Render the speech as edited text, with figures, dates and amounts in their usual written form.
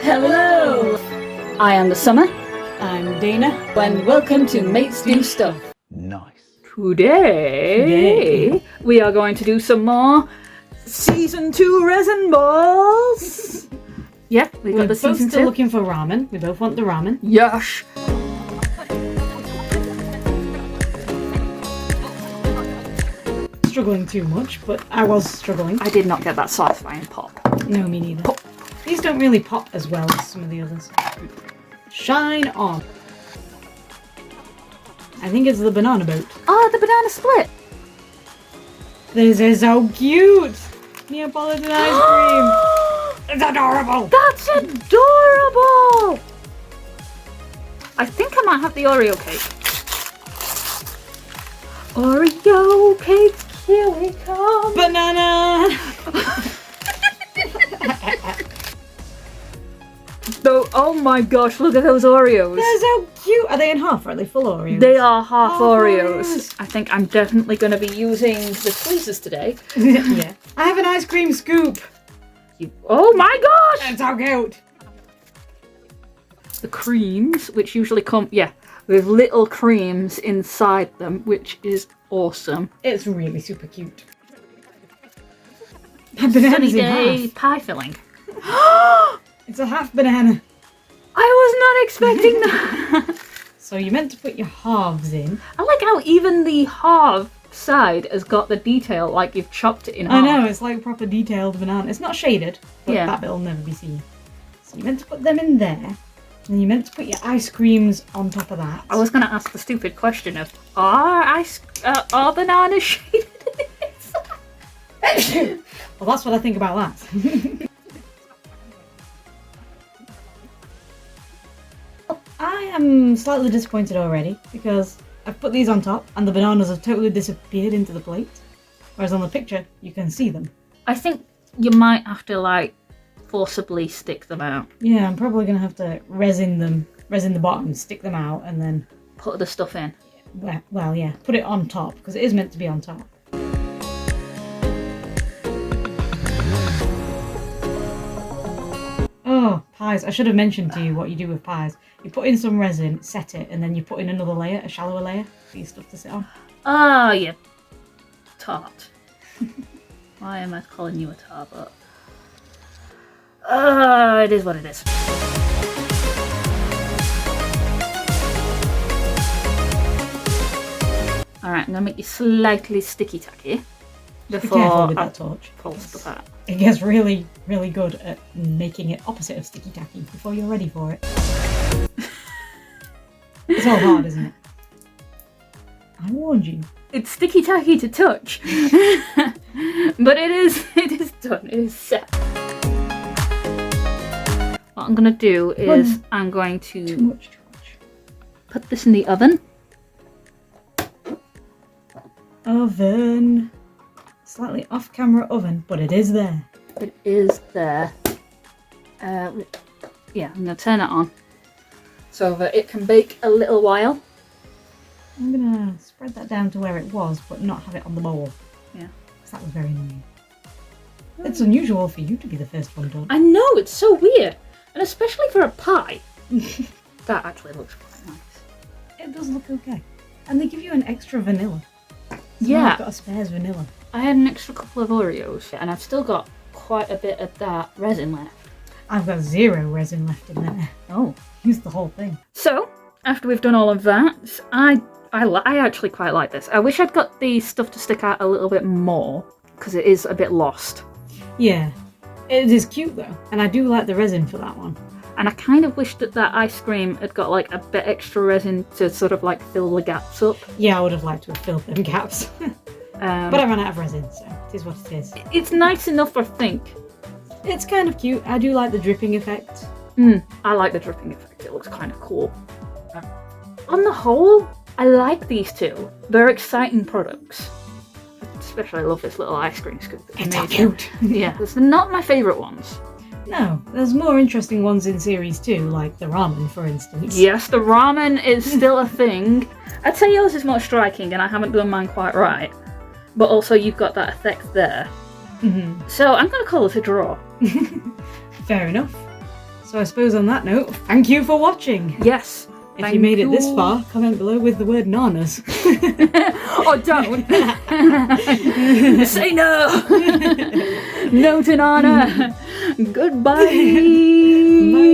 Hello! I am the Summer. I'm Dana. And welcome to Mates Do Stuff. Nice. Today, we are going to do some more Season 2 resin balls. Yeah, we got We're the both Season still 2. looking for ramen. We both want the ramen. Yes. Struggling too much, but I was struggling. I did not get that satisfying pop. No, me neither. Pop. These don't really pop as well as some of the others. Shine on. I think it's the banana boat. Oh, the banana split. This is so cute! Neapolitan ice cream! It's adorable! That's adorable! I think I might have the Oreo cake. Oreo cake, here we come. Banana! Oh my gosh, look at those Oreos. They're so cute! Are they in half or are they full Oreos? They are half Half Oreos. Oreos. I think I'm definitely going to be using the tweezers today. Yeah. I have an ice cream scoop! Oh my gosh! It's so cute! The creams, which usually come, with little creams inside them, which is awesome. It's really super cute. That banana's Sunny in day half. pie filling. It's a half banana. I was not expecting that. So you're meant to put your halves in. I like how even the half side has got the detail, like you've chopped it in I half. know, it's like proper detailed banana. It's not shaded, but Yeah. that bit'll never be seen. So you're meant to put them in there, and you're meant to put your ice creams on top of that. I was going to ask the stupid question of, are bananas shaded in this? Well, that's what I think about that. I am slightly disappointed already because I've put these on top and the bananas have totally disappeared into the plate. Whereas on the picture, you can see them. I think you might have to forcibly stick them out. Yeah, I'm probably going to have to resin the bottom, stick them out, and then, Put the stuff in. well, yeah, put it on top because it is meant to be on top. Oh, pies. I should have mentioned to you what you do with pies. You put in some resin, set it, and then you put in another layer, a shallower layer, for your stuff to sit on. Ah, yeah. Tart. Why am I calling you a tart? It is what it is. Alright, I'm gonna make you slightly sticky tacky Be before careful with I that torch. pull stuff out. It gets really, really good at making it opposite of sticky tacky before you're ready for it. It's all hard, isn't it? I warned you. It's sticky tacky to touch, but it is done. It is set. What I'm gonna do is I'm going Too to much torch. put this in the oven. Oven. Slightly off-camera oven, but it is there. It is there. Yeah, I'm gonna turn it on so that it can bake a little while. I'm gonna spread that down to where it was, but not have it on the bowl. Yeah. Because that was very annoying. It's unusual for you to be the first one done. I know, it's so weird, and especially for a pie. That actually looks quite nice. It does look okay. And they give you an extra vanilla. So Yeah. I've got a spares vanilla. I had an extra couple of Oreos, and I've still got quite a bit of that resin left. I've got 0 resin left in there. Oh. Use the whole thing. So, after we've done all of that, I actually quite like this. I wish I'd got the stuff to stick out a little bit more, because it is a bit lost. Yeah. It is cute though, and I do like the resin for that one. And I kind of wish that ice cream had got a bit extra resin to sort of fill the gaps up. Yeah, I would have liked to have filled them gaps. But I ran out of resin, so it is what it is. It's nice enough, I think. It's kind of cute. I do like the dripping effect. I like the dripping effect. It looks kind of cool. On the whole, I like these two. They're exciting products. Especially I love this little ice cream scoop that they It's so made. cute. Yeah, it's not my favourite ones. No, there's more interesting ones in series 2, like the ramen, for instance. Yes, the ramen is still a thing. I'd say yours is more striking, and I haven't done mine quite right. But also, you've got that effect there. Mm-hmm. So I'm going to call it a draw. Fair enough. So I suppose on that note, thank you for watching. Yes. If you made it this far, comment below with the word nannas. Or don't. Say no. No to Nana. Goodbye. Bye.